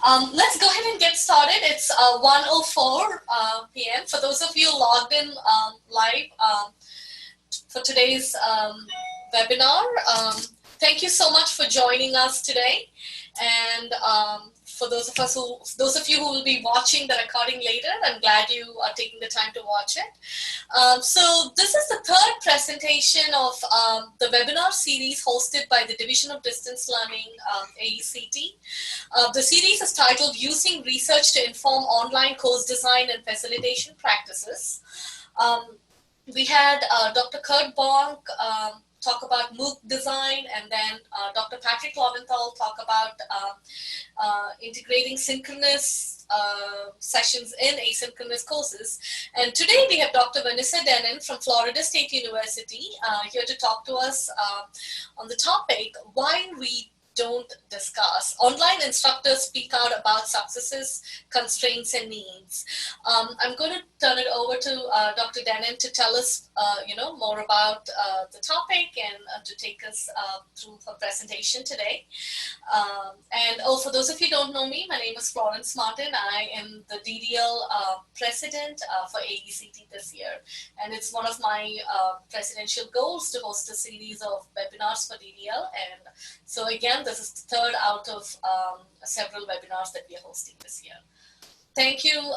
Let's go ahead and get started. It's 1:04 p.m. For those of you logged in live for today's webinar, thank you so much for joining us today. And for those of you who will be watching the recording later, I'm glad you are taking the time to watch it. So this is the third presentation of the webinar series hosted by the Division of Distance Learning, AECT. The series is titled Using Research to Inform Online Course Design and Facilitation Practices. We had Dr. Kurt Bonk talk about MOOC design, and then Dr. Patrick Loventhal talk about integrating synchronous sessions in asynchronous courses. And today we have Dr. Vanessa Dennen from Florida State University here to talk to us on the topic, why we don't discuss. Online instructors speak out about successes, constraints, and needs. I'm going to turn it over to Dr. Dennen to tell us, more about the topic and to take us through her presentation today. For those of you who don't know me, my name is Florence Martin. I am the DDL president for AECT this year, and it's one of my presidential goals to host a series of webinars for DDL. And so again, this is the third out of several webinars that we are hosting this year. Thank you,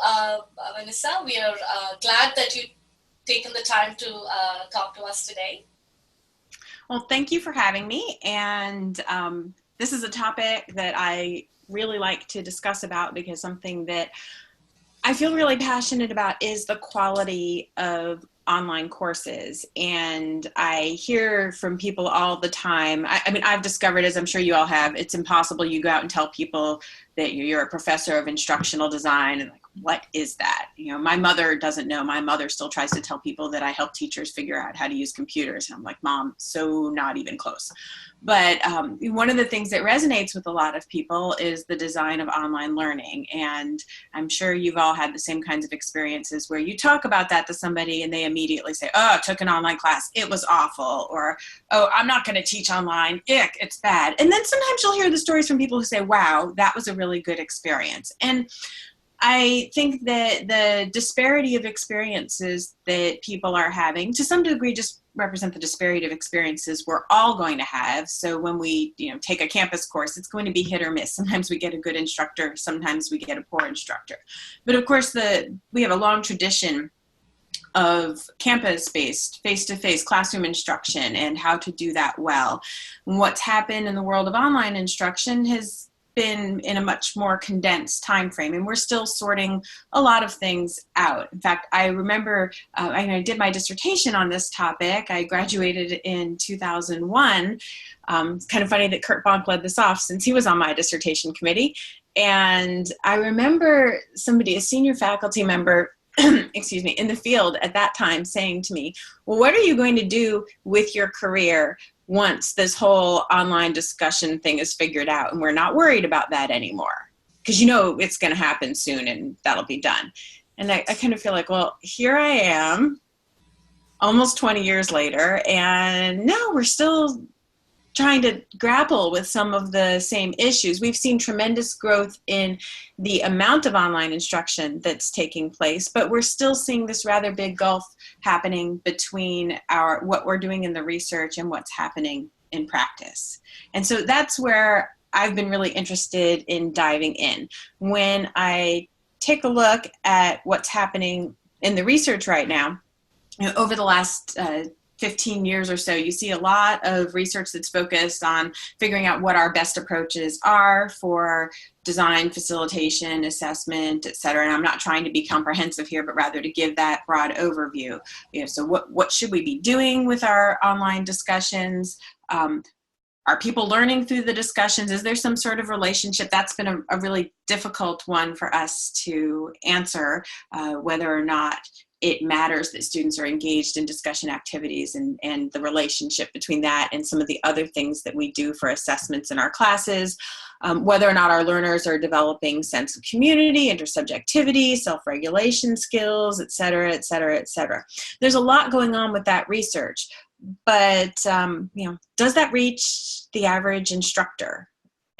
Vanessa. We are glad that you've taken the time to talk to us today. Well, thank you for having me. And this is a topic that I really like to discuss about, because something that I feel really passionate about is the quality of online courses. And I hear from people all the time. I mean, I've discovered, as I'm sure you all have, it's impossible. You go out and tell people that you're a professor of instructional design, and like, what is that? You know, my mother doesn't know. My mother still tries to tell people that I help teachers figure out how to use computers. And I'm like, Mom, so not even close. But one of the things that resonates with a lot of people is the design of online learning. And I'm sure you've all had the same kinds of experiences where you talk about that to somebody and they immediately say, oh, I took an online class, it was awful. Or, oh, I'm not going to teach online, ick, it's bad. And then sometimes you'll hear the stories from people who say, wow, that was a really good experience. And I think that the disparity of experiences that people are having, to some degree, just represent the disparity of experiences we're all going to have. So when we, take a campus course, it's going to be hit or miss. Sometimes we get a good instructor, sometimes we get a poor instructor. But of course, we have a long tradition of campus-based, face-to-face classroom instruction and how to do that well. And what's happened in the world of online instruction has been in a much more condensed time frame, and we're still sorting a lot of things out. In fact, I remember I did my dissertation on this topic. I graduated in 2001. It's kind of funny that Kurt Bonk led this off, since he was on my dissertation committee. And I remember a senior faculty member excuse me, in the field at that time saying to me, well, what are you going to do with your career once this whole online discussion thing is figured out and we're not worried about that anymore? Because it's going to happen soon and that'll be done. And I kind of feel like, well, here I am almost 20 years later, and no, we're still trying to grapple with some of the same issues. We've seen tremendous growth in the amount of online instruction that's taking place, but we're still seeing this rather big gulf happening between what we're doing in the research and what's happening in practice. And so that's where I've been really interested in diving in. When I take a look at what's happening in the research right now, over the last 15 years or so, you see a lot of research that's focused on figuring out what our best approaches are for design, facilitation, assessment, et cetera. And I'm not trying to be comprehensive here, but rather to give that broad overview. So what should we be doing with our online discussions? Are people learning through the discussions? Is there some sort of relationship? That's been a really difficult one for us to answer, whether or not it matters that students are engaged in discussion activities and the relationship between that and some of the other things that we do for assessments in our classes, whether or not our learners are developing sense of community, intersubjectivity, self-regulation skills, et cetera, et cetera, et cetera. There's a lot going on with that research, but does that reach the average instructor?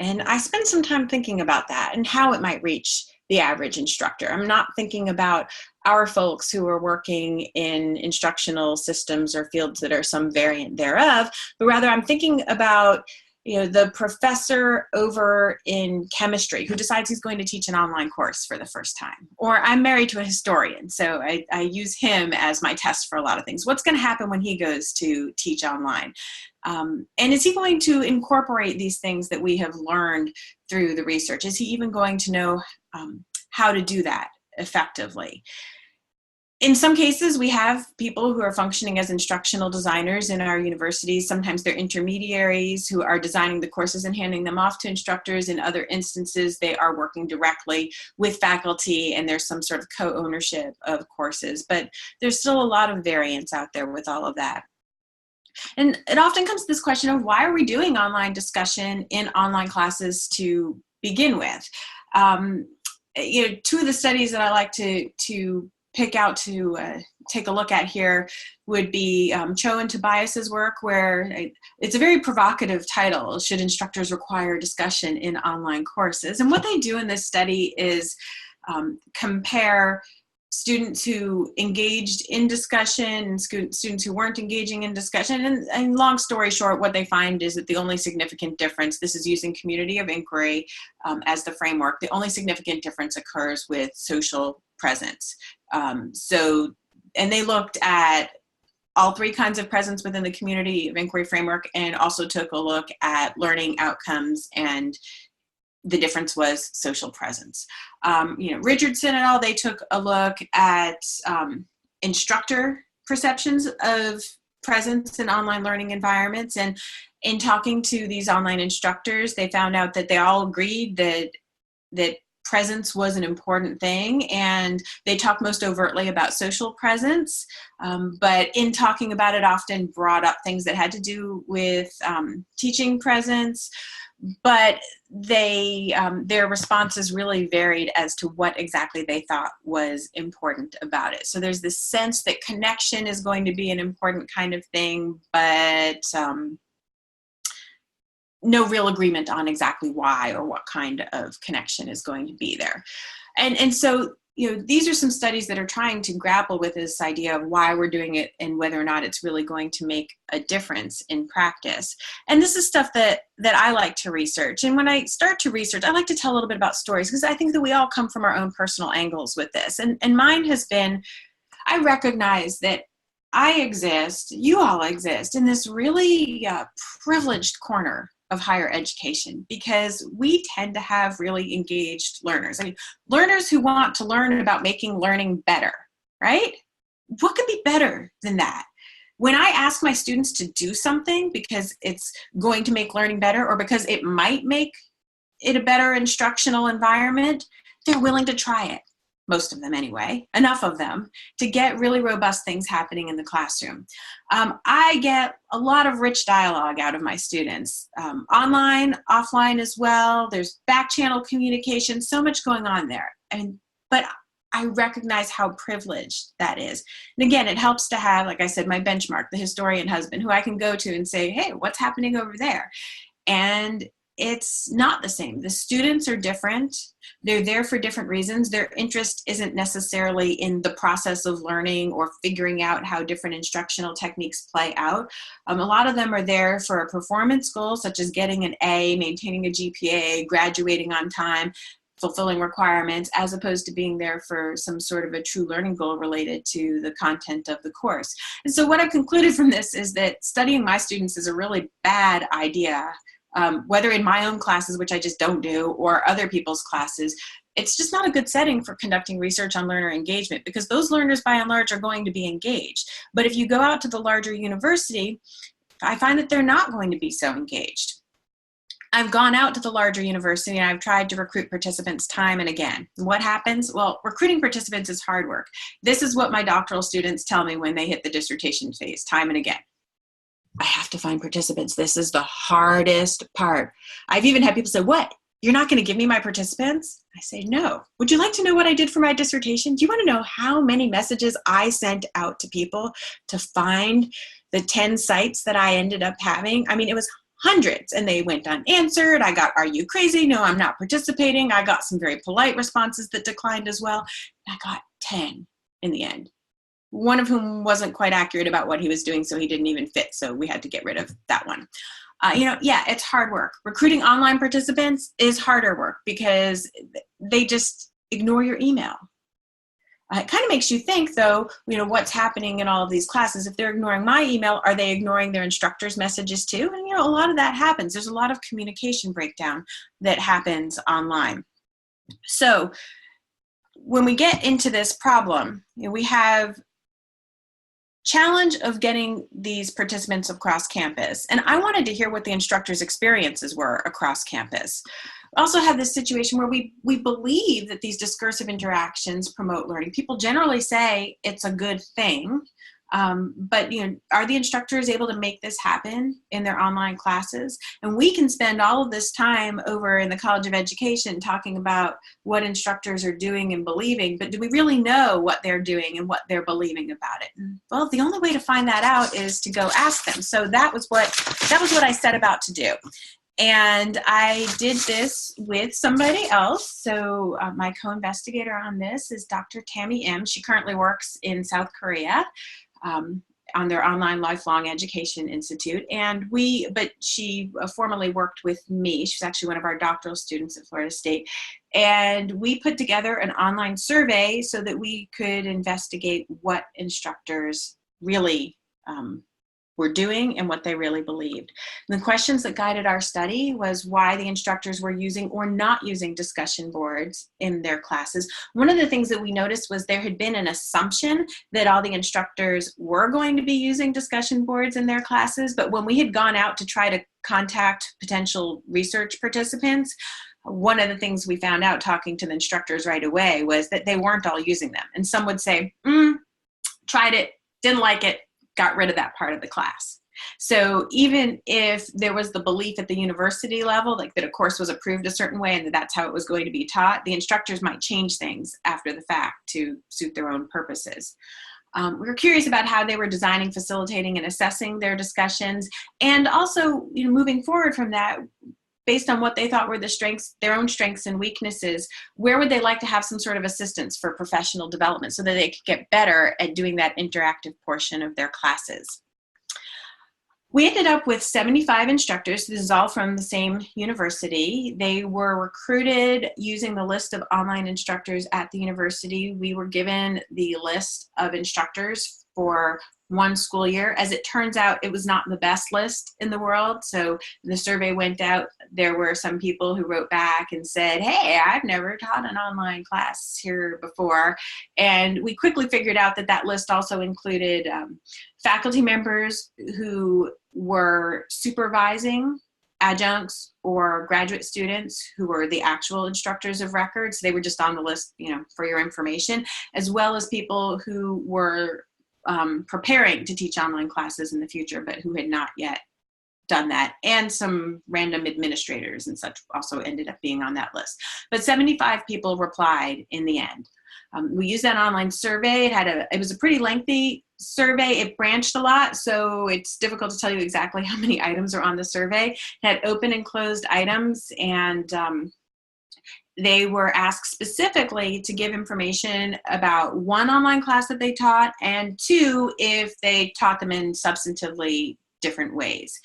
And I spend some time thinking about that and how it might reach the average instructor. I'm not thinking about our folks who are working in instructional systems or fields that are some variant thereof, but rather I'm thinking about the professor over in chemistry who decides he's going to teach an online course for the first time. Or I'm married to a historian, so I use him as my test for a lot of things. What's going to happen when he goes to teach online? And is he going to incorporate these things that we have learned through the research? Is he even going to know how to do that effectively? In some cases, we have people who are functioning as instructional designers in our universities. Sometimes they're intermediaries who are designing the courses and handing them off to instructors. In other instances, they are working directly with faculty and there's some sort of co-ownership of courses. But there's still a lot of variance out there with all of that. And it often comes to this question of why are we doing online discussion in online classes to begin with? Two of the studies that I like to pick out to take a look at here would be Cho and Tobias's work, where it's a very provocative title, Should Instructors Require Discussion in Online Courses? And what they do in this study is compare students who engaged in discussion and students who weren't engaging in discussion. And long story short, what they find is that the only significant difference, this is using community of inquiry as the framework, the only significant difference occurs with social presence. And they looked at all three kinds of presence within the community of inquiry framework and also took a look at learning outcomes, and the difference was social presence. Richardson et al., they took a look at instructor perceptions of presence in online learning environments. And in talking to these online instructors, they found out that they all agreed that presence was an important thing, and they talked most overtly about social presence, but in talking about it often brought up things that had to do with teaching presence, but their responses really varied as to what exactly they thought was important about it. So there's this sense that connection is going to be an important kind of thing, but no real agreement on exactly why or what kind of connection is going to be there. And so, these are some studies that are trying to grapple with this idea of why we're doing it and whether or not it's really going to make a difference in practice. And this is stuff that I like to research. And when I start to research, I like to tell a little bit about stories, because I think that we all come from our own personal angles with this. And mine has been, I recognize that I exist, you all exist, in this really privileged corner of higher education, because we tend to have really engaged learners. I mean, learners who want to learn about making learning better, right? What could be better than that? When I ask my students to do something because it's going to make learning better or because it might make it a better instructional environment, they're willing to try it. Most of them anyway, enough of them to get really robust things happening in the classroom. I get a lot of rich dialogue out of my students, online, offline as well. There's back channel communication, so much going on there. But I recognize how privileged that is. And again, it helps to have, like I said, my benchmark, the historian husband, who I can go to and say, hey, what's happening over there? And it's not the same. The students are different. They're there for different reasons. Their interest isn't necessarily in the process of learning or figuring out how different instructional techniques play out. A lot of them are there for a performance goal, such as getting an A, maintaining a GPA, graduating on time, fulfilling requirements, as opposed to being there for some sort of a true learning goal related to the content of the course. And so what I've concluded from this is that studying my students is a really bad idea. Whether in my own classes, which I just don't do, or other people's classes, it's just not a good setting for conducting research on learner engagement, because those learners by and large are going to be engaged. But if you go out to the larger university, I find that they're not going to be so engaged. I've gone out to the larger university and I've tried to recruit participants time and again. What happens? Well, recruiting participants is hard work. This is what my doctoral students tell me when they hit the dissertation phase, time and again. I have to find participants. This is the hardest part. I've even had people say, what? You're not going to give me my participants? I say, no. Would you like to know what I did for my dissertation? Do you want to know how many messages I sent out to people to find the 10 sites that I ended up having? I mean, it was hundreds, and they went unanswered. I got, "Are you crazy? No, I'm not participating." I got some very polite responses that declined as well. I got 10 in the end. One of whom wasn't quite accurate about what he was doing, so he didn't even fit, so we had to get rid of that one. Yeah, it's hard work. Recruiting online participants is harder work because they just ignore your email. It kind of makes you think, though, what's happening in all of these classes. If they're ignoring my email, are they ignoring their instructors' messages too? And, a lot of that happens. There's a lot of communication breakdown that happens online. So when we get into this problem, we have challenge of getting these participants across campus. And I wanted to hear what the instructors' experiences were across campus. We also have this situation where we believe that these discursive interactions promote learning. People generally say it's a good thing, but are the instructors able to make this happen in their online classes? And we can spend all of this time over in the College of Education talking about what instructors are doing and believing, but do we really know what they're doing and what they're believing about it? And, well, the only way to find that out is to go ask them. So that was what I set about to do. And I did this with somebody else. So my co-investigator on this is Dr. Tammy M. She currently works in South Korea on their Online Lifelong Education Institute. But she formerly worked with me. She's actually one of our doctoral students at Florida State. And we put together an online survey so that we could investigate what instructors really were doing and what they really believed. And the questions that guided our study was why the instructors were using or not using discussion boards in their classes. One of the things that we noticed was there had been an assumption that all the instructors were going to be using discussion boards in their classes, but when we had gone out to try to contact potential research participants, one of the things we found out talking to the instructors right away was that they weren't all using them. And some would say, tried it, didn't like it, got rid of that part of the class. So even if there was the belief at the university level, like that a course was approved a certain way and that that's how it was going to be taught, the instructors might change things after the fact to suit their own purposes. We were curious about how they were designing, facilitating, and assessing their discussions, and also moving forward from that, based on what they thought were their own strengths and weaknesses, where would they like to have some sort of assistance for professional development so that they could get better at doing that interactive portion of their classes. We ended up with 75 instructors. This is all from the same university. They were recruited using the list of online instructors at the university. We were given the list of instructors for one school year. As it turns out, it was not the best list in the world. So the survey went out. There were some people who wrote back and said, "Hey, I've never taught an online class here before." And we quickly figured out that that list also included faculty members who were supervising adjuncts or graduate students who were the actual instructors of record. So they were just on the list, for your information, as well as people who were preparing to teach online classes in the future, but who had not yet done that. And some random administrators and such also ended up being on that list. But 75 people replied in the end. We used that online survey. It was a pretty lengthy survey. It branched a lot, so it's difficult to tell you exactly how many items are on the survey. It had open and closed items, and they were asked specifically to give information about one online class that they taught, and two, if they taught them in substantively different ways.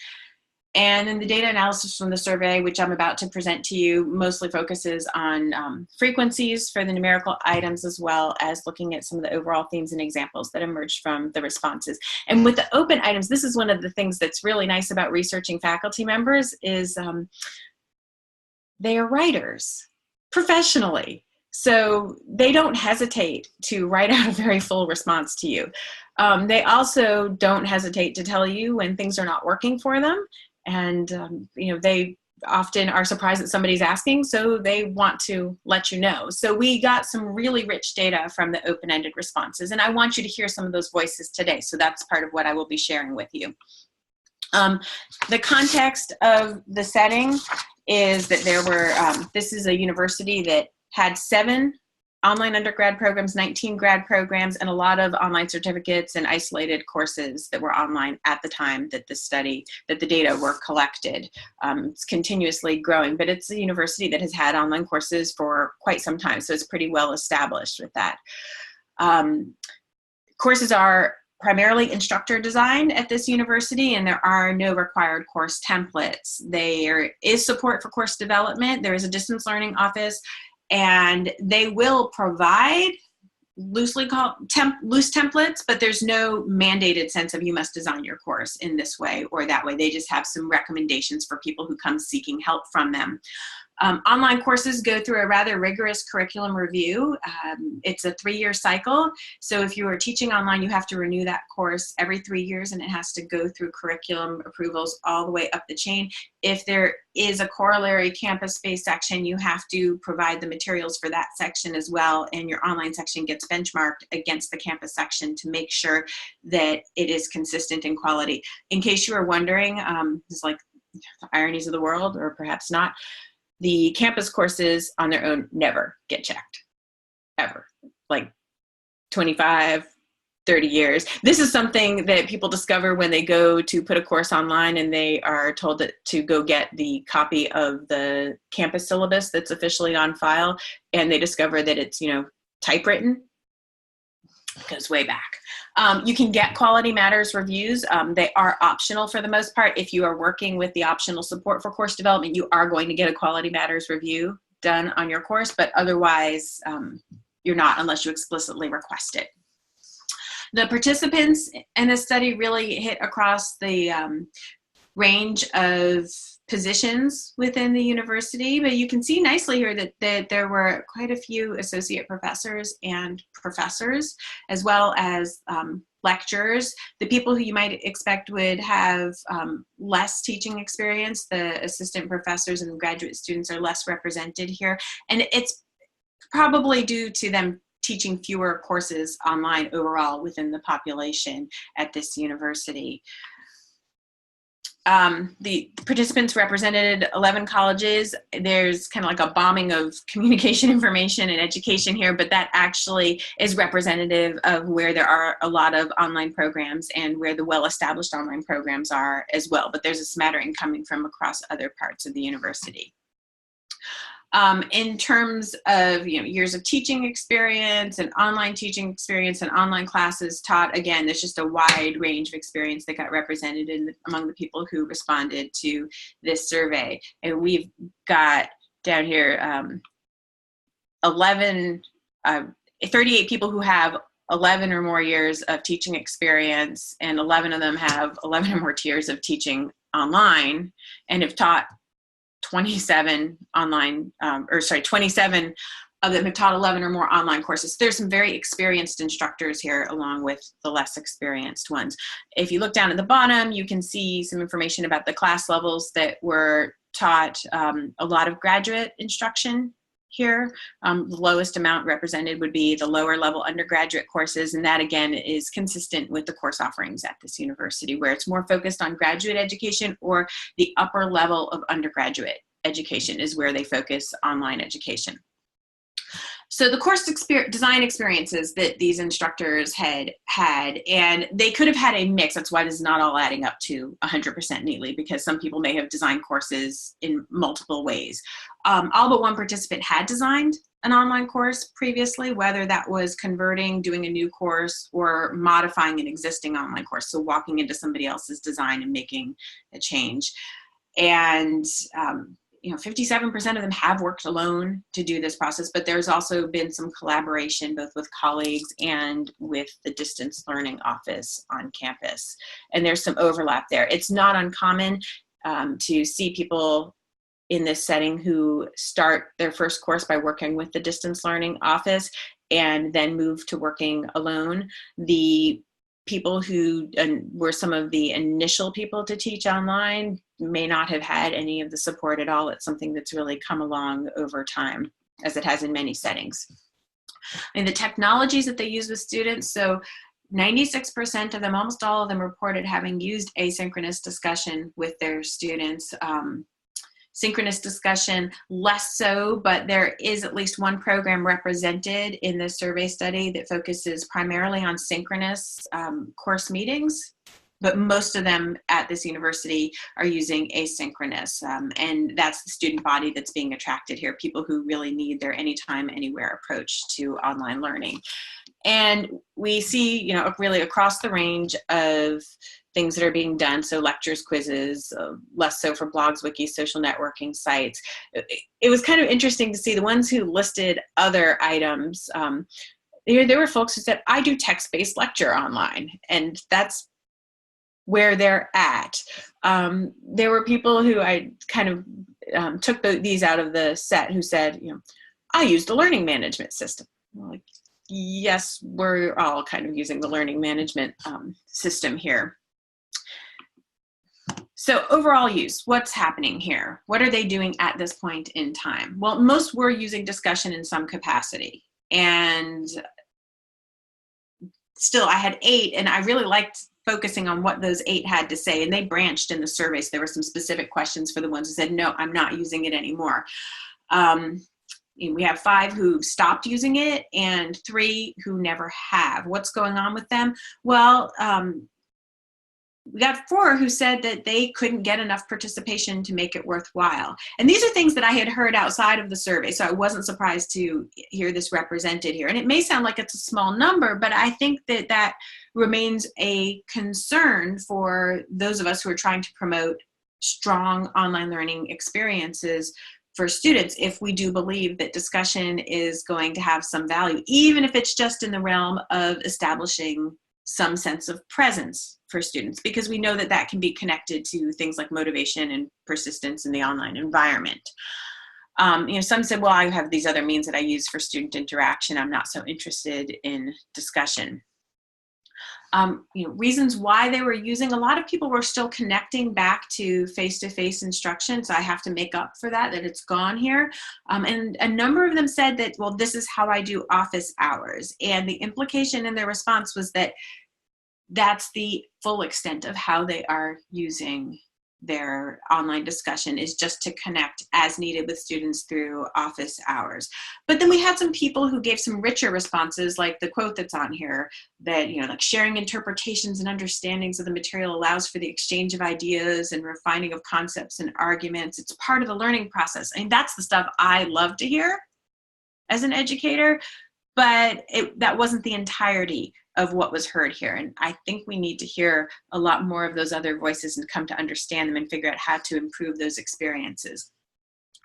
And then the data analysis from the survey, which I'm about to present to you, mostly focuses on frequencies for the numerical items, as well as looking at some of the overall themes and examples that emerged from the responses. And with the open items, this is one of the things that's really nice about researching faculty members is they are writers professionally. So they don't hesitate to write out a very full response to you. They also don't hesitate to tell you when things are not working for them. And, they often are surprised that somebody's asking, so they want to let you know. So we got some really rich data from the open-ended responses, and I want you to hear some of those voices today. So that's part of what I will be sharing with you. The context of the setting is that there were, this is a university that had 7 online undergrad programs, 19 grad programs, and a lot of online certificates and isolated courses that were online at the time that the data were collected. It's continuously growing, but it's a university that has had online courses for quite some time, so it's pretty well established with that. Courses are primarily instructor designed at this university, and there are no required course templates. There is support for course development. There is a distance learning office, and they will provide loosely called loose templates, but there's no mandated sense of you must design your course in this way or that way. They just have some recommendations for people who come seeking help from them. Online courses go through a rather rigorous curriculum review. It's a 3-year cycle. So if you are teaching online, you have to renew that course every 3 years, and it has to go through curriculum approvals all the way up the chain. If there is a corollary campus-based section, you have to provide the materials for that section as well, and your online section gets benchmarked against the campus section to make sure that it is consistent in quality. In case you are wondering, it's like the ironies of the world, or perhaps not, the campus courses on their own never get checked, ever. Like 25, 30 years. This is something that people discover when they go to put a course online and they are told to go get the copy of the campus syllabus that's officially on file, and they discover that it's, typewritten. It goes way back. You can get Quality Matters reviews. They are optional for the most part. If you are working with the optional support for course development, you are going to get a Quality Matters review done on your course, but otherwise you're not unless you explicitly request it. The participants in this study really hit across the range of positions within the university, but you can see nicely here that there were quite a few associate professors and professors, as well as lecturers. The people who you might expect would have less teaching experience, the assistant professors and graduate students, are less represented here. And it's probably due to them teaching fewer courses online overall within the population at this university. The participants represented 11 colleges. There's kind of like a bombing of communication information and education here, but that actually is representative of where there are a lot of online programs and where the well-established online programs are as well. But there's a smattering coming from across other parts of the university. In terms of years of teaching experience and online teaching experience and online classes taught, again, there's just a wide range of experience that got represented among the people who responded to this survey. And we've got down here 38 people who have 11 or more years of teaching experience, and 11 of them have 11 or more years of teaching online and have taught 27 online, 27 of them have taught 11 or more online courses. There's some very experienced instructors here along with the less experienced ones. If you look down at the bottom, you can see some information about the class levels that were taught. A lot of graduate instruction here. The lowest amount represented would be the lower level undergraduate courses, and that again is consistent with the course offerings at this university, where it's more focused on graduate education, or the upper level of undergraduate education is where they focus online education. So the course design experiences that these instructors had, and they could have had a mix. That's why this is not all adding up to 100% neatly, because some people may have designed courses in multiple ways. All but one participant had designed an online course previously, whether that was converting, doing a new course, or modifying an existing online course. So walking into somebody else's design and making a change. And 57% of them have worked alone to do this process, but there's also been some collaboration both with colleagues and with the distance learning office on campus. And there's some overlap there. It's not uncommon to see people in this setting who start their first course by working with the distance learning office and then move to working alone. The people who were some of the initial people to teach online may not have had any of the support at all. It's something that's really come along over time, as it has in many settings. And the technologies that they use with students, so 96% of them, almost all of them, reported having used asynchronous discussion with their students. Synchronous discussion, less so, but there is at least one program represented in the survey study that focuses primarily on synchronous course meetings. But most of them at this university are using asynchronous, and that's the student body that's being attracted here, people who really need their anytime, anywhere approach to online learning. And we see, you know, really across the range of things that are being done, so lectures, quizzes, less so for blogs, wikis, social networking sites. It was kind of interesting to see the ones who listed other items. There were folks who said, I do text-based lecture online, and that's where they're at. There were people who I kind of took these out of the set who said, you know, I use the learning management system. I'm like, yes, we're all kind of using the learning management system here. So overall use, what's happening here? What are they doing at this point in time? Well, most were using discussion in some capacity. And still, I had 8, and I really liked focusing on what those 8 had to say, and they branched in the survey. So there were some specific questions for the ones who said, no, I'm not using it anymore. We have 5 who stopped using it and 3 who never have. What's going on with them? Well, we got 4 who said that they couldn't get enough participation to make it worthwhile. And these are things that I had heard outside of the survey, so I wasn't surprised to hear this represented here. And it may sound like it's a small number, but I think that that remains a concern for those of us who are trying to promote strong online learning experiences for students, if we do believe that discussion is going to have some value, even if it's just in the realm of establishing some sense of presence for students, because we know that that can be connected to things like motivation and persistence in the online environment. Some said, well, I have these other means that I use for student interaction. I'm not so interested in discussion. Reasons why they were using, a lot of people were still connecting back to face-to-face instruction, so I have to make up for that it's gone here. And a number of them said that, well, this is how I do office hours. And the implication in their response was that that's the full extent of how they are using their online discussion, is just to connect as needed with students through office hours. But then we had some people who gave some richer responses, like the quote that's on here, that, like sharing interpretations and understandings of the material allows for the exchange of ideas and refining of concepts and arguments. It's part of the learning process. I mean, that's the stuff I love to hear as an educator, but that wasn't the entirety of what was heard here. And I think we need to hear a lot more of those other voices and come to understand them and figure out how to improve those experiences.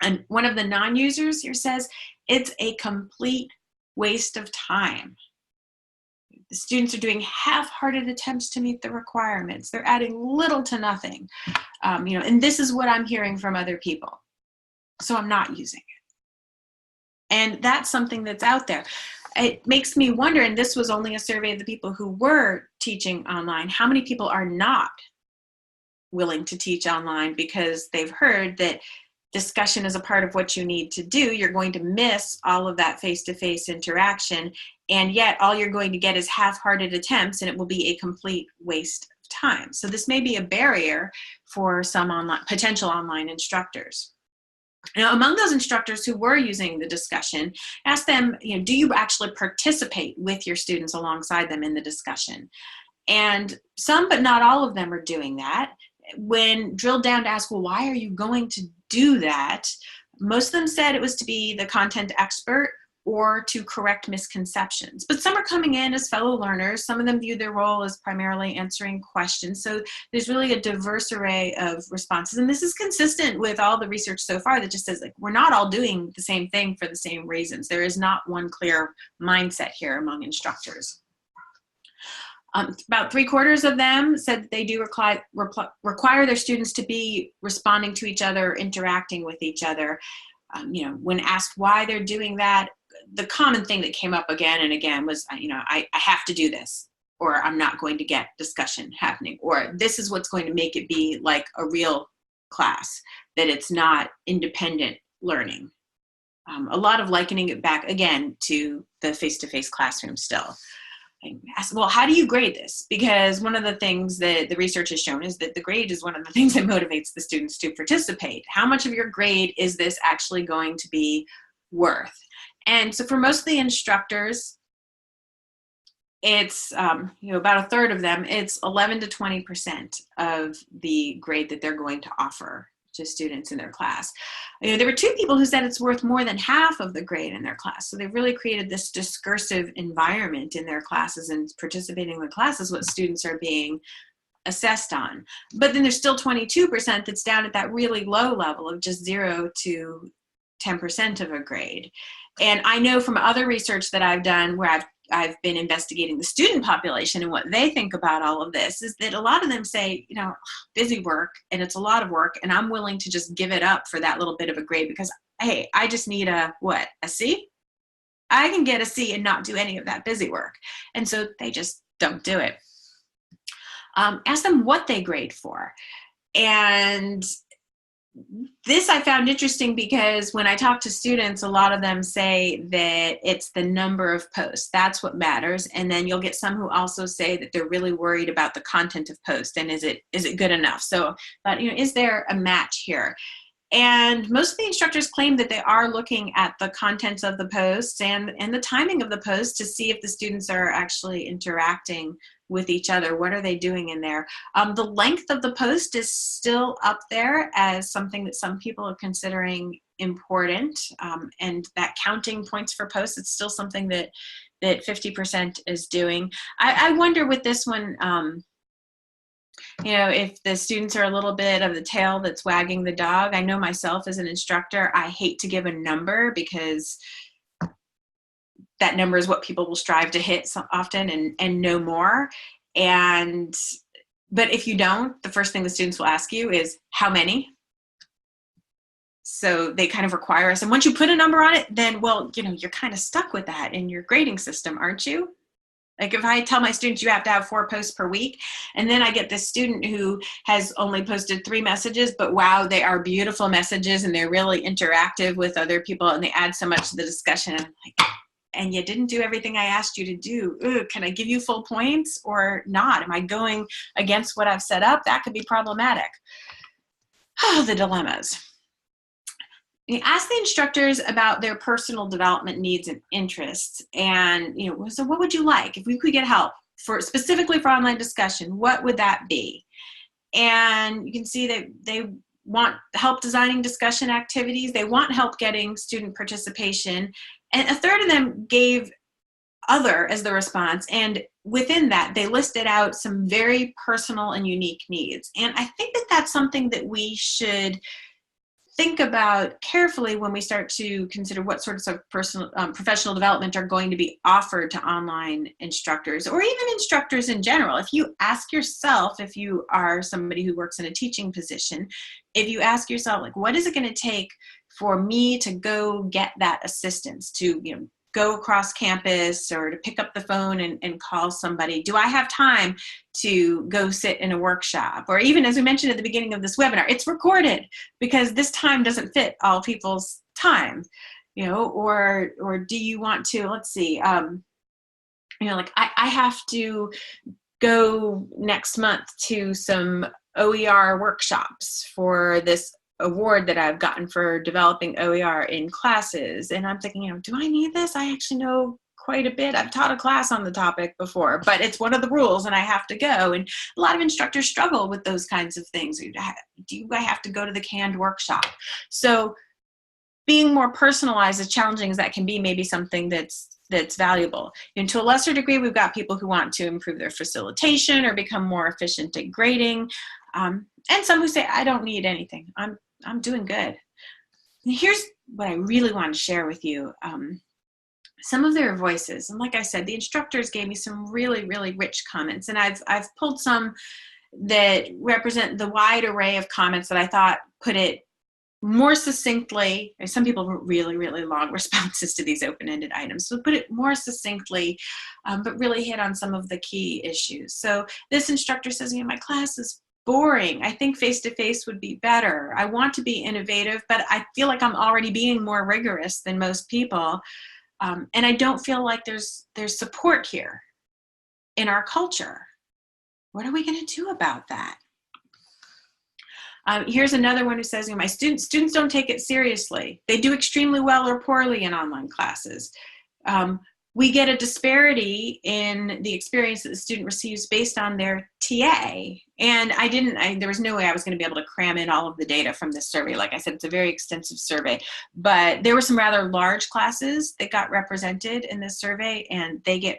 And one of the non-users here says, it's a complete waste of time. The students are doing half-hearted attempts to meet the requirements. They're adding little to nothing. And this is what I'm hearing from other people. So I'm not using it. And that's something that's out there. It makes me wonder, and this was only a survey of the people who were teaching online, how many people are not willing to teach online because they've heard that discussion is a part of what you need to do. You're going to miss all of that face-to-face interaction, and yet all you're going to get is half-hearted attempts, and it will be a complete waste of time. So this may be a barrier for some potential online instructors. Now, among those instructors who were using the discussion, ask them, do you actually participate with your students alongside them in the discussion? And some, but not all of them, are doing that. When drilled down to ask, well, why are you going to do that? Most of them said it was to be the content expert or to correct misconceptions. But some are coming in as fellow learners. Some of them view their role as primarily answering questions. So there's really a diverse array of responses. And this is consistent with all the research so far that just says, we're not all doing the same thing for the same reasons. There is not one clear mindset here among instructors. About 3/4 of them said that they do require their students to be responding to each other, interacting with each other. When asked why they're doing that, the common thing that came up again and again was, I have to do this, or I'm not going to get discussion happening, or this is what's going to make it be like a real class, that it's not independent learning. A lot of likening it back again to the face-to-face classroom still. ask, well, how do you grade this? Because one of the things that the research has shown is that the grade is one of the things that motivates the students to participate. How much of your grade is this actually going to be worth? And so for most of the instructors, it's about a third of them, it's 11 to 20% of the grade that they're going to offer to students in their class. There were 2 people who said it's worth more than half of the grade in their class. So they've really created this discursive environment in their classes, and participating in the classes what students are being assessed on. But then there's still 22% that's down at that really low level of just 0 to 10% of a grade. And I know from other research that I've done where I've been investigating the student population and what they think about all of this, is that a lot of them say, busy work, and it's a lot of work, and I'm willing to just give it up for that little bit of a grade because, hey, I just need a C? I can get a C and not do any of that busy work. And so they just don't do it. Ask them what they grade for. And this I found interesting because when I talk to students, a lot of them say that it's the number of posts. That's what matters. And then you'll get some who also say that they're really worried about the content of post and is it good enough? So, but is there a match here? And most of the instructors claim that they are looking at the contents of the posts and the timing of the posts to see if the students are actually interacting with each other. What are they doing in there? The length of the post is still up there as something that some people are considering important. And that counting points for posts, it's still something that 50% is doing. I wonder with this one, if the students are a little bit of the tail that's wagging the dog. I know myself as an instructor, I hate to give a number because that number is what people will strive to hit so often and no more. But if you don't, the first thing the students will ask you is how many? So they kind of require us. And once you put a number on it, then, you're kind of stuck with that in your grading system, aren't you? Like if I tell my students you have to have 4 posts per week, and then I get this student who has only posted 3 messages, but wow, they are beautiful messages and they're really interactive with other people and they add so much to the discussion. I'm like, and you didn't do everything I asked you to do. Ooh, can I give you full points or not? Am I going against what I've set up? That could be problematic. Oh, the dilemmas. You ask the instructors about their personal development needs and interests. And, so what would you like? If we could get help specifically for online discussion, what would that be? And you can see that they want help designing discussion activities. They want help getting student participation. And a third of them gave other as the response. And within that, they listed out some very personal and unique needs. And I think that that's something that we should think about carefully when we start to consider what sorts of professional development are going to be offered to online instructors or even instructors in general. If you ask yourself, if you are somebody who works in a teaching position, if you ask yourself, what is it going to take for me to go get that assistance to, go across campus or to pick up the phone and call somebody? Do I have time to go sit in a workshop? Or even as we mentioned at the beginning of this webinar, it's recorded because this time doesn't fit all people's time, or do you want to, let's see, I have to go next month to some OER workshops for this award that I've gotten for developing OER in classes. And I'm thinking, do I need this? I actually know quite a bit. I've taught a class on the topic before, but it's one of the rules and I have to go. And a lot of instructors struggle with those kinds of things. Do I have to go to the canned workshop? So being more personalized, as challenging as that can be, maybe something that's valuable. And to a lesser degree, we've got people who want to improve their facilitation or become more efficient at grading. And some who say, I don't need anything. I'm doing good. And here's what I really want to share with you. Some of their voices. And like I said, the instructors gave me some really, really rich comments. And I've pulled some that represent the wide array of comments that I thought put it more succinctly. Some people wrote really, really long responses to these open-ended items. So put it more succinctly, but really hit on some of the key issues. So this instructor says, my class is boring. I think face-to-face would be better. I want to be innovative, but I feel like I'm already being more rigorous than most people. And I don't feel like there's support here. in our culture. What are we going to do about that? Here's another one who says, my students don't take it seriously. They do extremely well or poorly in online classes. We get a disparity in the experience that the student receives based on their TA. And there was no way I was going to be able to cram in all of the data from this survey. Like I said, it's a very extensive survey, but there were some rather large classes that got represented in this survey, and they get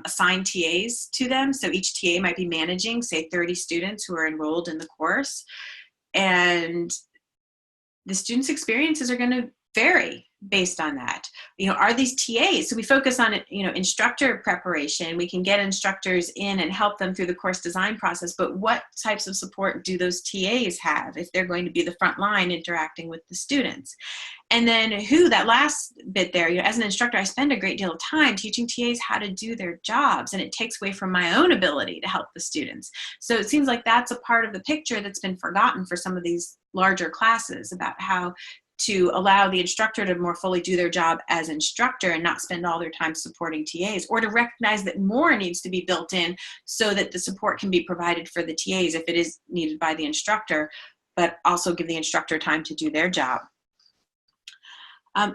assigned TAs to them. So each TA might be managing, say, 30 students who are enrolled in the course. And the students' experiences are going to vary based on that. Are these TAs? So we focus on, instructor preparation. We can get instructors in and help them through the course design process, but what types of support do those TAs have if they're going to be the front line interacting with the students? And then that last bit there, as an instructor, I spend a great deal of time teaching TAs how to do their jobs, and it takes away from my own ability to help the students. So it seems like that's a part of the picture that's been forgotten for some of these larger classes, about how to allow the instructor to more fully do their job as instructor and not spend all their time supporting TAs, or to recognize that more needs to be built in so that the support can be provided for the TAs if it is needed by the instructor, but also give the instructor time to do their job.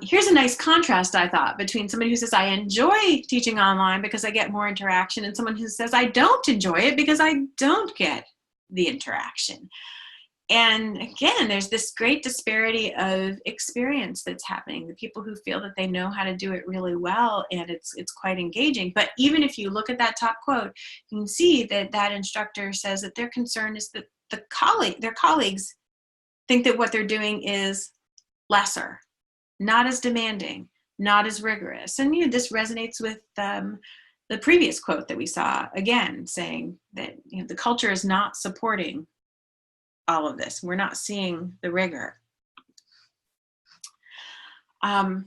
Here's a nice contrast, I thought, between somebody who says, I enjoy teaching online because I get more interaction, and someone who says, I don't enjoy it because I don't get the interaction. And again, there's this great disparity of experience that's happening. The people who feel that they know how to do it really well, and it's quite engaging. But even if you look at that top quote, you can see that that instructor says that their concern is that their colleagues think that what they're doing is lesser, not as demanding, not as rigorous. And this resonates with the previous quote that we saw, again, saying that the culture is not supporting all of this. We're not seeing the rigor. And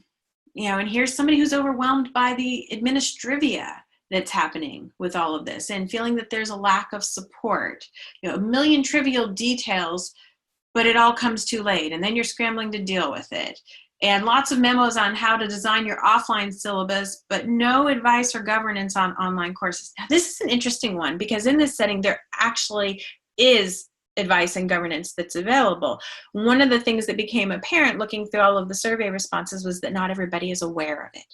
here's somebody who's overwhelmed by the administrivia that's happening with all of this, and feeling that there's a lack of support. A million trivial details, but it all comes too late, and then you're scrambling to deal with it. And lots of memos on how to design your offline syllabus, but no advice or governance on online courses. Now, this is an interesting one, because in this setting, there actually is advice and governance that's available. One of the things that became apparent looking through all of the survey responses was that not everybody is aware of it,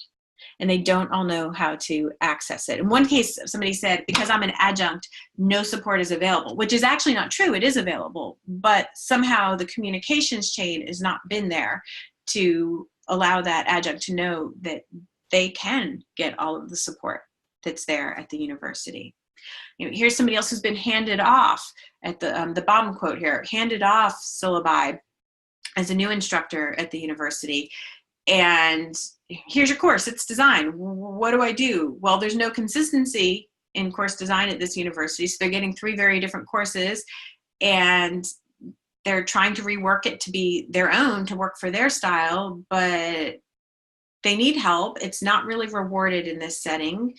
and they don't all know how to access it. In one case, somebody said, because I'm an adjunct, no support is available, which is actually not true. It is available, but somehow the communications chain has not been there to allow that adjunct to know that they can get all of the support that's there at the university. Here's somebody else who's been handed off, at the bottom quote here, handed off syllabi as a new instructor at the university. And here's your course, it's design. What do I do? Well, there's no consistency in course design at this university. So they're getting 3 very different courses, and they're trying to rework it to be their own, to work for their style, but they need help. It's not really rewarded in this setting.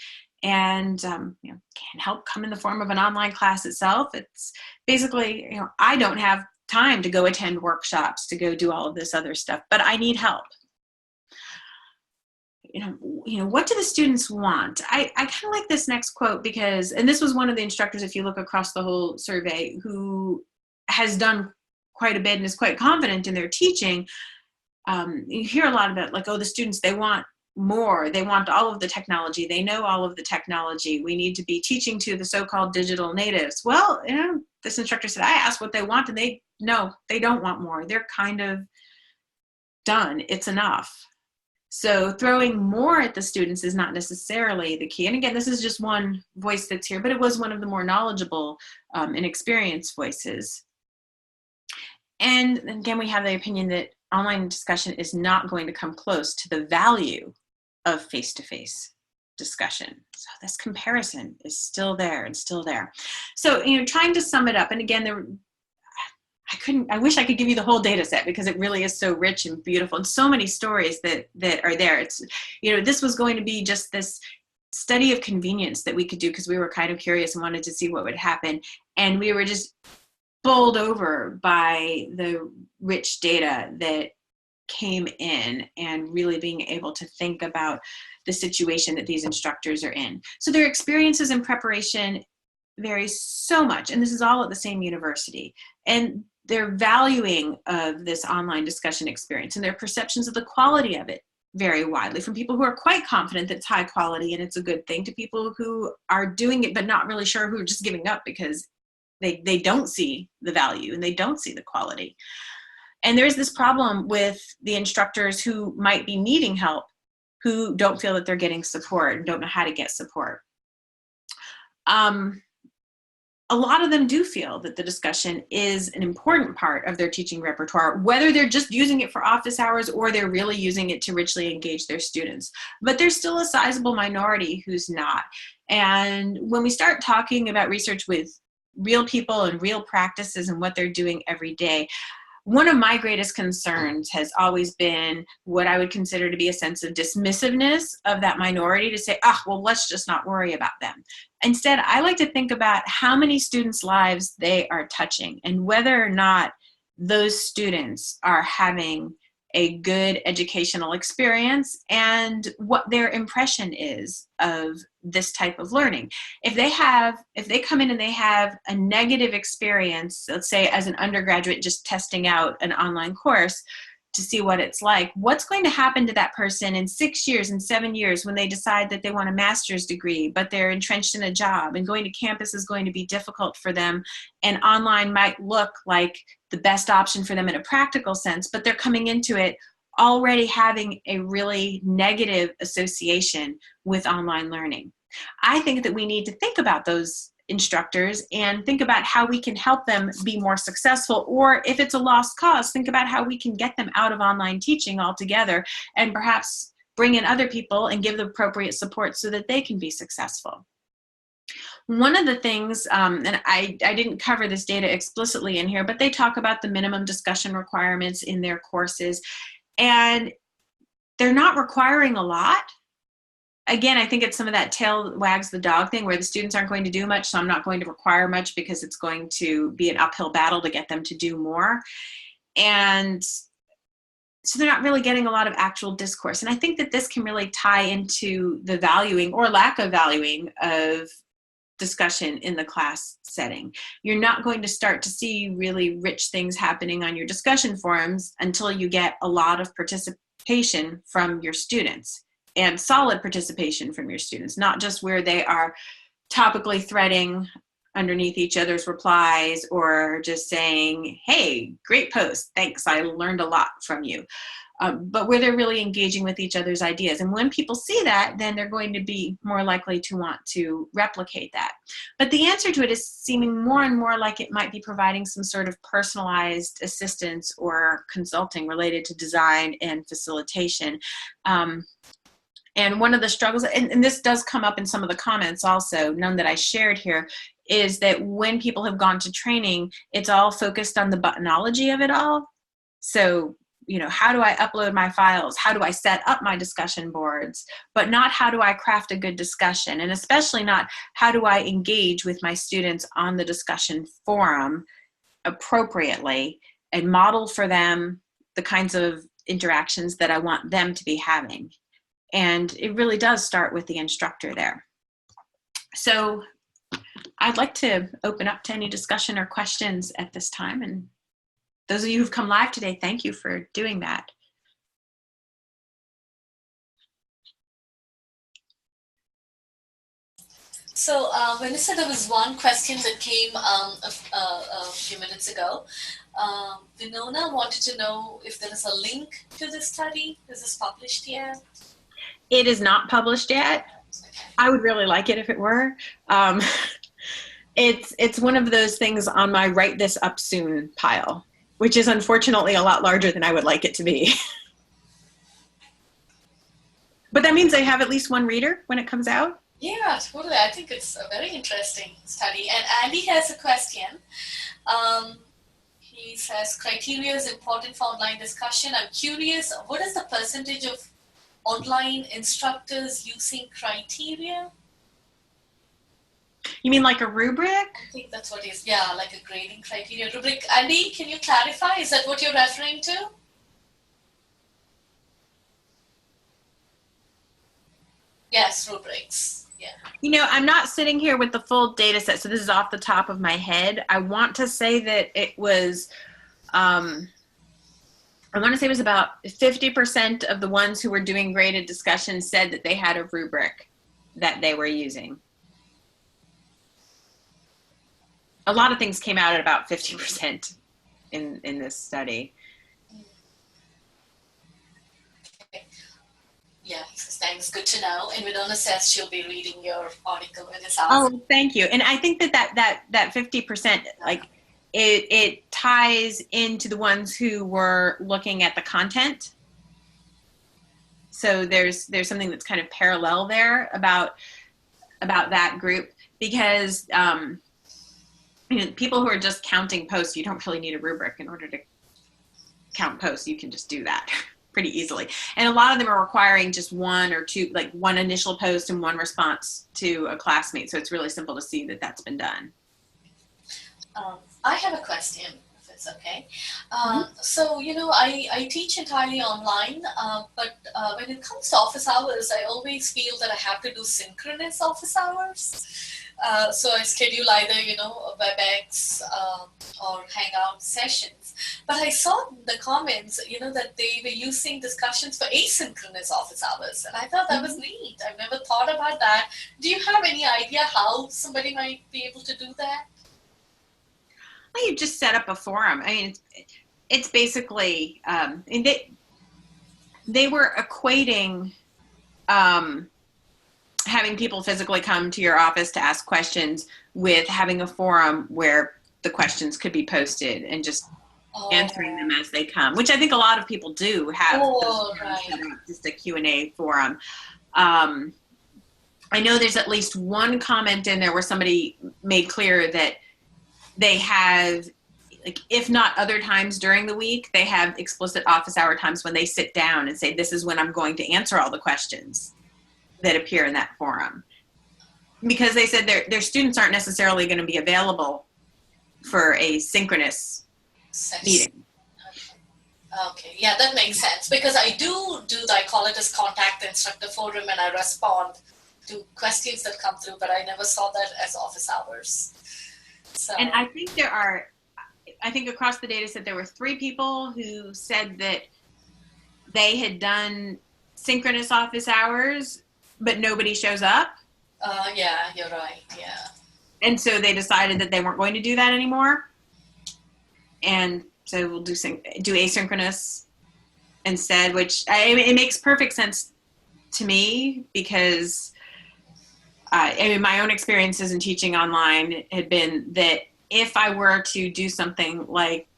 And can help come in the form of an online class itself. It's basically, I don't have time to go attend workshops, to go do all of this other stuff, but I need help. What do the students want? I kind of like this next quote, because, and this was one of the instructors, if you look across the whole survey, who has done quite a bit and is quite confident in their teaching. You hear a lot about, like, the students, they want more. They want all of the technology. They know all of the technology. We need to be teaching to the so-called digital natives. Well, this instructor said, I asked what they want, and they don't want more. They're kind of done. It's enough. So throwing more at the students is not necessarily the key. And again, this is just one voice that's here, but it was one of the more knowledgeable and experienced voices. And again, we have the opinion that online discussion is not going to come close to the value of face-to-face discussion. So this comparison is still there and still there. So, trying to sum it up, and again, I wish I could give you the whole data set, because it really is so rich and beautiful, and so many stories that are there. It's, this was going to be just this study of convenience that we could do, because we were kind of curious and wanted to see what would happen. And we were just bowled over by the rich data that came in and really being able to think about the situation that these instructors are in. So their experiences in preparation vary so much, and this is all at the same university. And their valuing of this online discussion experience and their perceptions of the quality of it vary widely, from people who are quite confident that it's high quality and it's a good thing, to people who are doing it but not really sure, who are just giving up because they don't see the value and they don't see the quality. And there's this problem with the instructors who might be needing help, who don't feel that they're getting support and don't know how to get support. A lot of them do feel that the discussion is an important part of their teaching repertoire, whether they're just using it for office hours or they're really using it to richly engage their students. But there's still a sizable minority who's not. And when we start talking about research with real people and real practices and what they're doing every day, one of my greatest concerns has always been what I would consider to be a sense of dismissiveness of that minority, to say, well, let's just not worry about them. Instead, I like to think about how many students' lives they are touching and whether or not those students are having a good educational experience and what their impression is of this type of learning. If they come in and they have a negative experience, let's say as an undergraduate just testing out an online course to see what it's like, what's going to happen to that person in 6 years and 7 years when they decide that they want a master's degree, but they're entrenched in a job and going to campus is going to be difficult for them, and online might look like the best option for them in a practical sense, but they're coming into it already having a really negative association with online learning. I think that we need to think about those instructors and think about how we can help them be more successful, or if it's a lost cause, think about how we can get them out of online teaching altogether and perhaps bring in other people and give the appropriate support so that they can be successful. One of the things, and I didn't cover this data explicitly in here, but they talk about the minimum discussion requirements in their courses, and they're not requiring a lot. Again, I think it's some of that tail wags the dog thing where the students aren't going to do much, so I'm not going to require much because it's going to be an uphill battle to get them to do more. And so they're not really getting a lot of actual discourse. And I think that this can really tie into the valuing or lack of valuing of discussion in the class setting. You're not going to start to see really rich things happening on your discussion forums until you get a lot of participation from your students. And solid participation from your students, not just where they are topically threading underneath each other's replies or just saying, hey, great post, thanks, I learned a lot from you. But where they're really engaging with each other's ideas. And when people see that, then they're going to be more likely to want to replicate that. But the answer to it is seeming more and more like it might be providing some sort of personalized assistance or consulting related to design and facilitation. And one of the struggles, and this does come up in some of the comments also, none that I shared here, is that when people have gone to training, it's all focused on the buttonology of it all. So, how do I upload my files? How do I set up my discussion boards? But not how do I craft a good discussion, and especially not how do I engage with my students on the discussion forum appropriately and model for them the kinds of interactions that I want them to be having. And it really does start with the instructor there. So I'd like to open up to any discussion or questions at this time. And those of you who've come live today, thank you for doing that. So when you said there was one question that came a few minutes ago, Winona wanted to know if there is a link to this study. Is this published yet? It is not published yet. I would really like it if it were. It's one of those things on my write this up soon pile, which is unfortunately a lot larger than I would like it to be. But that means I have at least one reader when it comes out. Yeah, totally. I think it's a very interesting study. And Andy has a question. He says, criteria is important for online discussion. I'm curious, what is the percentage of online instructors using criteria? You mean like a rubric? I think that's what it is. Yeah, like a grading criteria rubric. Andy, can you clarify? Is that what you're referring to? Yes, rubrics. Yeah. You know, I'm not sitting here with the full data set, so this is off the top of my head. I want to say that it was, I want to say it was about 50% of the ones who were doing graded discussion said that they had a rubric that they were using. A lot of things came out at about 50% in this study. Okay. Yeah, thanks. Good to know. And Winona says she'll be reading your article when it's out. Oh, thank you. And I think that 50%, like, it ties into the ones who were looking at the content. So there's something that's kind of parallel there about that group, because you know, people who are just counting posts, you don't really need a rubric in order to count posts. You can just do that pretty easily. And a lot of them are requiring just one or two, like one initial post and one response to a classmate. So it's really simple to see that that's been done. I have a question, if it's okay. So, you know, I teach entirely online, but when it comes to office hours, I always feel that I have to do synchronous office hours. So I schedule either, you know, WebEx or Hangout sessions. But I saw in the comments, you know, that they were using discussions for asynchronous office hours. And I thought that was neat. I've never thought about that. Do you have any idea how somebody might be able to do that? Well, you just set up a forum. I mean, it's basically, they were equating having people physically come to your office to ask questions with having a forum where the questions could be posted and just answering them as they come, which I think a lot of people do have. Right. Just a Q&A forum. I know there's at least one comment in there where somebody made clear that they have, like, if not other times during the week, they have explicit office hour times when they sit down and say, this is when I'm going to answer all the questions that appear in that forum. Because they said their students aren't necessarily going to be available for a synchronous meeting. Okay, yeah, that makes sense. Because I do I call it as contact the instructor forum, and I respond to questions that come through, but I never saw that as office hours. So. And I think across the data set, there were 3 people who said that they had done synchronous office hours, but nobody shows up. Yeah, you're right, yeah. And so they decided that they weren't going to do that anymore. And so we'll do asynchronous instead, which it makes perfect sense to me, because I mean, my own experiences in teaching online had been that if I were to do something like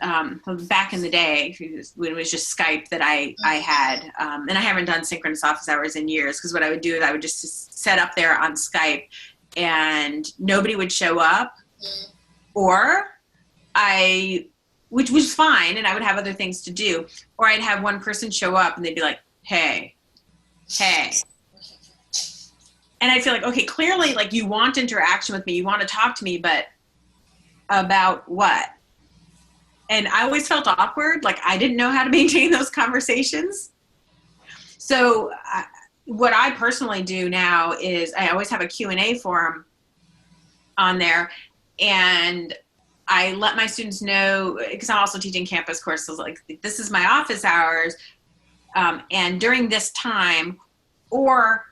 back in the day, when it was just Skype that I had, and I haven't done synchronous office hours in years, because what I would do is I would just set up there on Skype and nobody would show up, or which was fine, and I would have other things to do, or I'd have one person show up and they'd be like, hey. And I feel like, okay, clearly, like, you want interaction with me, you want to talk to me, but about what? And I always felt awkward, like I didn't know how to maintain those conversations. So what I personally do now is I always have a Q&A forum on there, and I let my students know, because I'm also teaching campus courses, like, this is my office hours, and during this time, or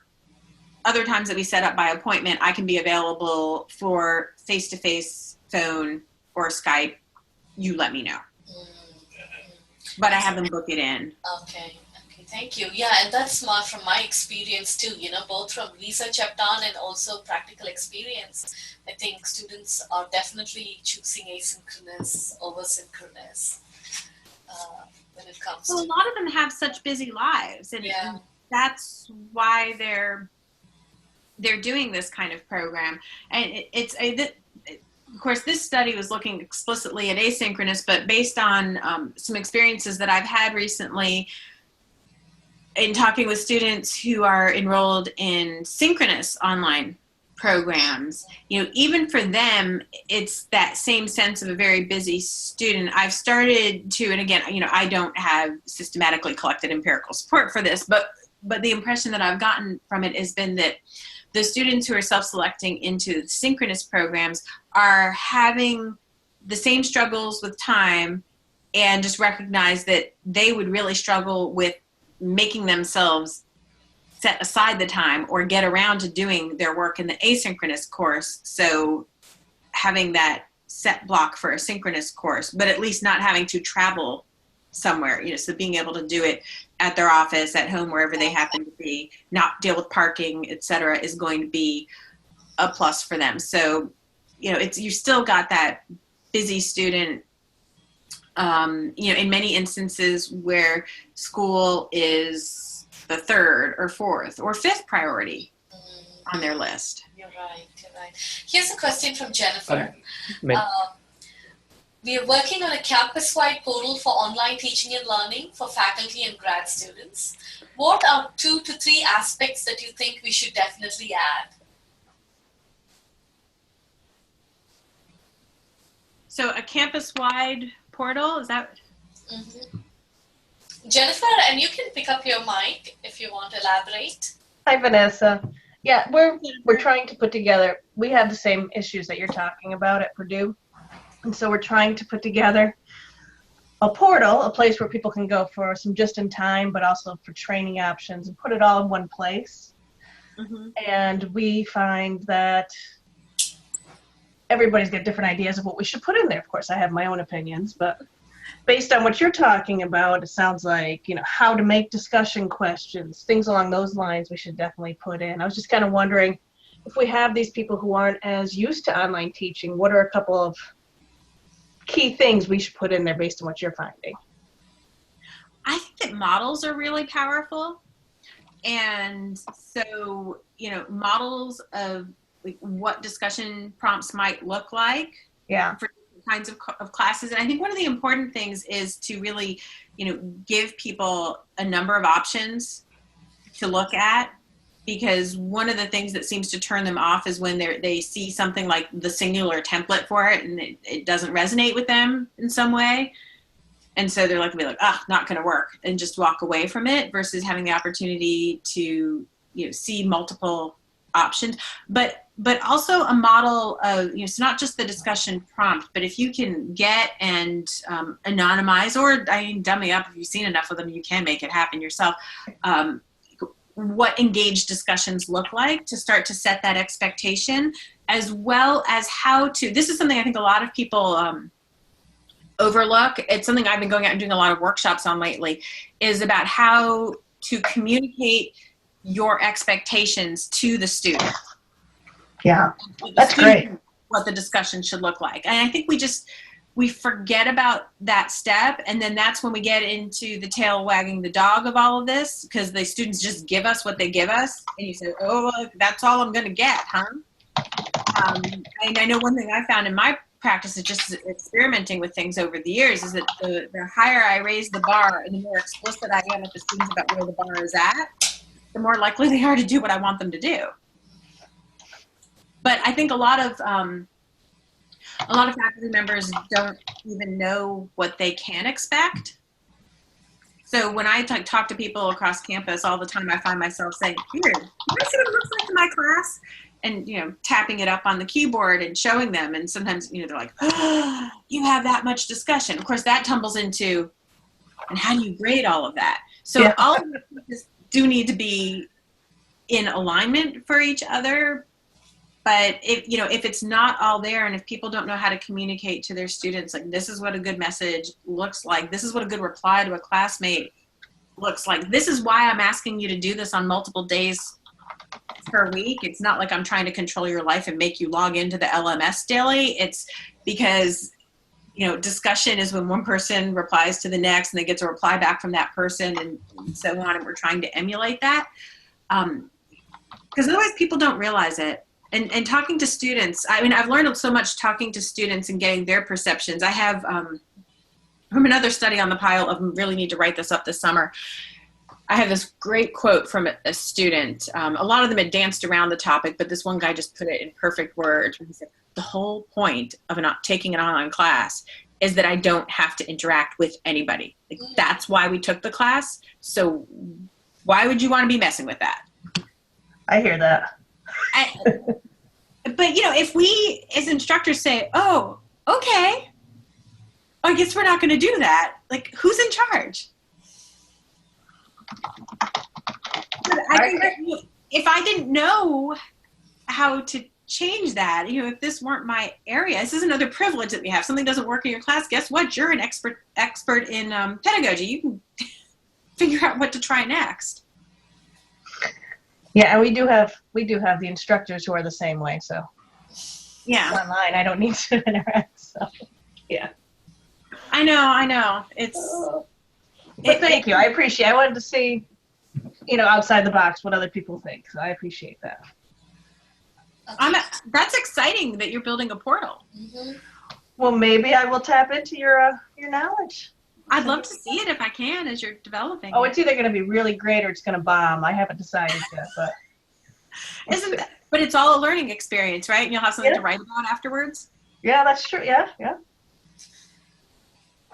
other times that we set up by appointment, I can be available for face-to-face, phone, or Skype. You let me know. But I have them book it in. Okay, thank you. Yeah, and that's from my experience too, you know, both from research I've done and also practical experience. I think students are definitely choosing asynchronous over synchronous when it comes to... Well, a lot of them have such busy lives, and that's why they're doing this kind of program. And of course, this study was looking explicitly at asynchronous, but based on some experiences that I've had recently in talking with students who are enrolled in synchronous online programs, you know, even for them, it's that same sense of a very busy student. I've started to, and again, you know, I don't have systematically collected empirical support for this, but but the impression that I've gotten from it has been that the students who are self-selecting into synchronous programs are having the same struggles with time, and just recognize that they would really struggle with making themselves set aside the time or get around to doing their work in the asynchronous course. So having that set block for a synchronous course, but at least not having to travel somewhere, so being able to do it at their office, at home, wherever they happen to be, not deal with parking, etc., is going to be a plus for them. So, you still got that busy student, in many instances where school is the third or fourth or fifth priority on their list. You're right. Here's a question from Jennifer. We are working on a campus-wide portal for online teaching and learning for faculty and grad students. What are 2 to 3 aspects that you think we should definitely add? So a campus-wide portal, is that? Mm-hmm. Jennifer, and you can pick up your mic if you want to elaborate. Hi, Vanessa. Yeah, we're trying to put together, we have the same issues that you're talking about at Purdue. And so we're trying to put together a portal, a place where people can go for some just-in-time, but also for training options, and put it all in one place. Mm-hmm. And we find that everybody's got different ideas of what we should put in there. Of course, I have my own opinions, but based on what you're talking about, it sounds like, how to make discussion questions, things along those lines we should definitely put in. I was just kind of wondering, if we have these people who aren't as used to online teaching, what are a couple of key things we should put in there based on what you're finding? I think that models are really powerful. And so, models of what discussion prompts might look like for different kinds of classes. And I think one of the important things is to really, give people a number of options to look at, because one of the things that seems to turn them off is when they see something like the singular template for it and it doesn't resonate with them in some way. And so they're like, not going to work, and just walk away from it, versus having the opportunity to, see multiple options, but also a model of, so not just the discussion prompt, but if you can get and anonymize, or dummy up, if you've seen enough of them, you can make it happen yourself. What engaged discussions look like, to start to set that expectation, as well as how to, this is something I think a lot of people overlook. It's something I've been going out and doing a lot of workshops on lately, is about how to communicate your expectations to the student. Yeah, that's great. What the discussion should look like. And I think we forget about that step, and then that's when we get into the tail wagging the dog of all of this, because the students just give us what they give us, and you say, oh, well, that's all I'm going to get, huh? And I know one thing I found in my practice is just experimenting with things over the years, is that the higher I raise the bar and the more explicit I am with the students about where the bar is at, the more likely they are to do what I want them to do. But I think a lot of faculty members don't even know what they can expect. So when I talk to people across campus all the time, I find myself saying, here, can I see what it looks like in my class? And, tapping it up on the keyboard and showing them. And sometimes, they're like, oh, you have that much discussion. Of course, that tumbles into, and how do you grade all of that? So all of the pieces do need to be in alignment for each other. But if it's not all there, and if people don't know how to communicate to their students, like, this is what a good message looks like, this is what a good reply to a classmate looks like, this is why I'm asking you to do this on multiple days per week. It's not like I'm trying to control your life and make you log into the LMS daily. It's because, discussion is when one person replies to the next and they get a reply back from that person, and so on. And we're trying to emulate that. Because otherwise people don't realize it. And talking to students, I've learned so much talking to students and getting their perceptions. I have, from another study on the pile of really need to write this up this summer, I have this great quote from a student. A lot of them had danced around the topic, but this one guy just put it in perfect words. He said, the whole point of not taking an online class is that I don't have to interact with anybody. Like, that's why we took the class. So Why would you want to be messing with that? I hear that. But, if we as instructors say, oh, okay, I guess we're not going to do that. Like, who's in charge? I think that if I didn't know how to change that, if this weren't my area, this is another privilege that we have. Something doesn't work in your class. Guess what? You're an expert in pedagogy. You can figure out what to try next. Yeah, and we do have the instructors who are the same way. So yeah, it's online. I don't need to interact. So yeah, I know. But thank you. I appreciate. I wanted to see, outside the box what other people think. So I appreciate that. Okay. That's exciting that you're building a portal. Mm-hmm. Well, maybe I will tap into your knowledge. I'd love to see it if I can as you're developing. Oh, it's either going to be really great or it's going to bomb. I haven't decided yet, but but it's all a learning experience, right? And you'll have something to write about afterwards. Yeah, that's true. Yeah.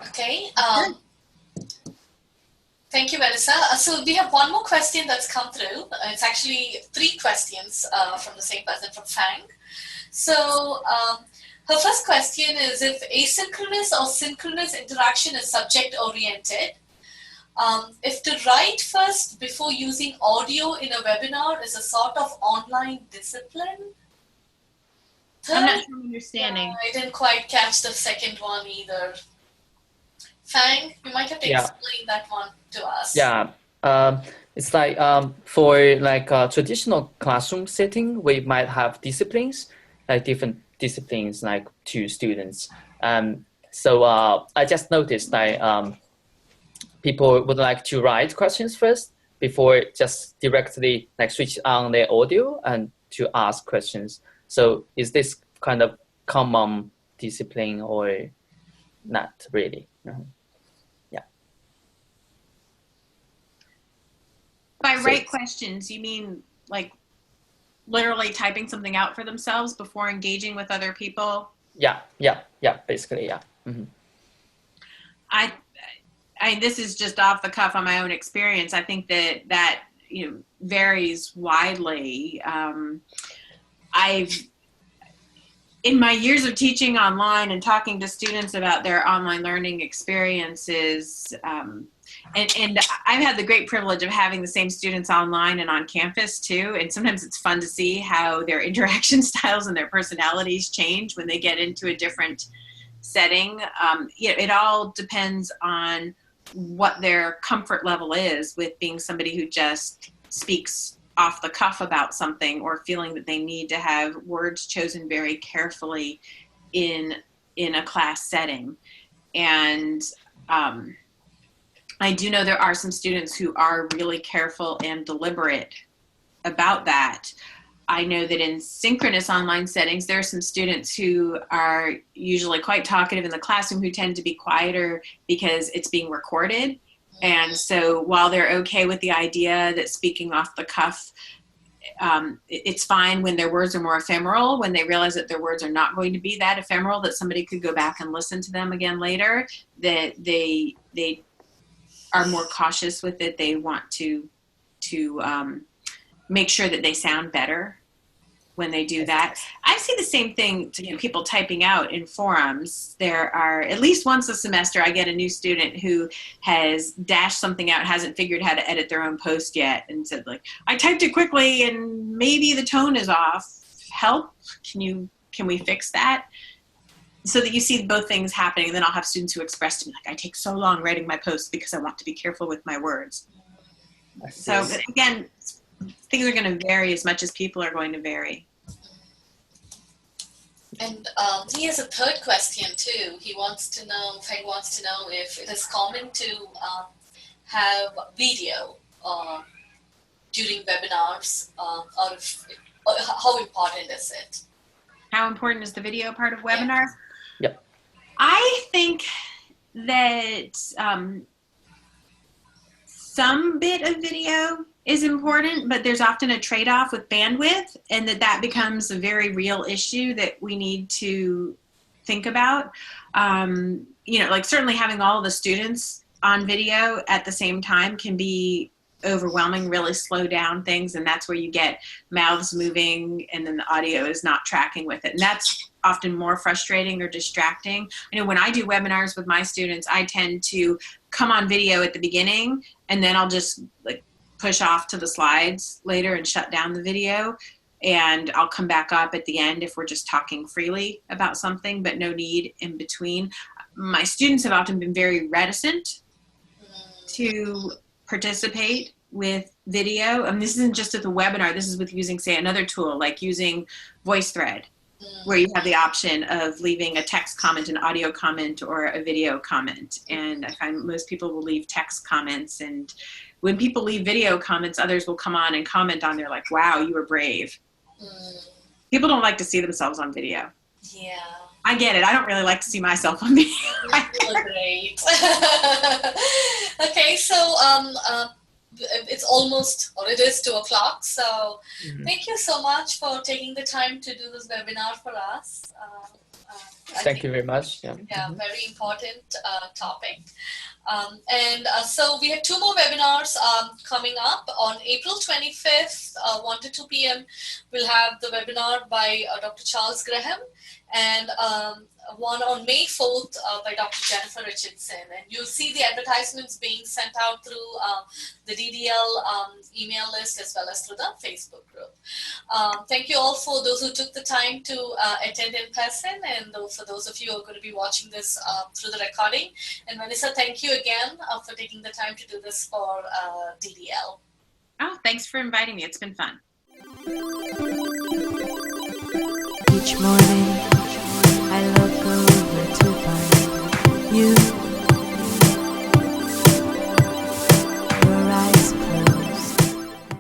Okay. Thank you, Vanessa. So we have one more question that's come through. It's actually 3 questions from the same person, from Fang. So her first question is, if asynchronous or synchronous interaction is subject-oriented, if to write first before using audio in a webinar is a sort of online discipline? I'm not sure I'm understanding. I didn't quite catch the second one either. Fang, you might have to explain that one to us. Yeah, it's like for like a traditional classroom setting, we might have disciplines, like different disciplines, like 2 students. So I just noticed that people would like to write questions first before just directly like switch on their audio and to ask questions. So is this kind of common discipline or not really? Yeah. By write questions, you mean like literally typing something out for themselves before engaging with other people? Yeah, basically, yeah. Mm-hmm. I this is just off the cuff on my own experience. I think that varies widely. In my years of teaching online and talking to students about their online learning experiences, and I've had the great privilege of having the same students online and on campus too. And sometimes it's fun to see how their interaction styles and their personalities change when they get into a different setting. It all depends on what their comfort level is with being somebody who just speaks off the cuff about something, or feeling that they need to have words chosen very carefully in a class setting. And I do know there are some students who are really careful and deliberate about that. I know that in synchronous online settings, there are some students who are usually quite talkative in the classroom who tend to be quieter because it's being recorded. And so while they're okay with the idea that speaking off the cuff, it's fine when their words are more ephemeral, when they realize that their words are not going to be that ephemeral, that somebody could go back and listen to them again later, that they are more cautious with it. They want to make sure that they sound better when they do that. I see the same thing to people typing out in forums. There are at least once a semester I get a new student who has dashed something out, hasn't figured how to edit their own post yet, and said like, I typed it quickly and maybe the tone is off. Help, can we fix that? So that you see both things happening. And then I'll have students who express to me like, I take so long writing my posts because I want to be careful with my words. So again, things are going to vary as much as people are going to vary. And he has a third question too. Feng wants to know if it is common to have video during webinars, or how important is it? How important is the video part of webinars? Yep. I think that some bit of video is important, but there's often a trade-off with bandwidth, and that becomes a very real issue that we need to think about. Like certainly having all the students on video at the same time can be overwhelming, really slow down things. And that's where you get mouths moving and then the audio is not tracking with it. And that's often more frustrating or distracting. I know when I do webinars with my students, I tend to come on video at the beginning and then I'll just like push off to the slides later and shut down the video. And I'll come back up at the end if we're just talking freely about something, but no need in between. My students have often been very reticent to participate with video. And this isn't just at the webinar, this is with using, say, another tool like using VoiceThread, where you have the option of leaving a text comment, an audio comment, or a video comment. And I find most people will leave text comments, and when people leave video comments, others will come on and comment on there like, wow, you were brave. People don't like to see themselves on video. Yeah. I get it. I don't really like to see myself on video. Great. Okay, so it's almost, or it is 2:00. So thank you so much for taking the time to do this webinar for us. Thank you very much. Yeah, very important topic. So we have 2 more webinars coming up. On April 25th, 1 to 2 p.m., we'll have the webinar by Dr. Charles Graham, and one on May 4th by Dr. Jennifer Richardson. And you'll see the advertisements being sent out through the DDL email list as well as through the Facebook group. Thank you all for those who took the time to attend in person, and for those of you who are going to be watching this through the recording. And Vanessa, thank you again for taking the time to do this for DDL. Oh, thanks for inviting me. It's been fun. Each morning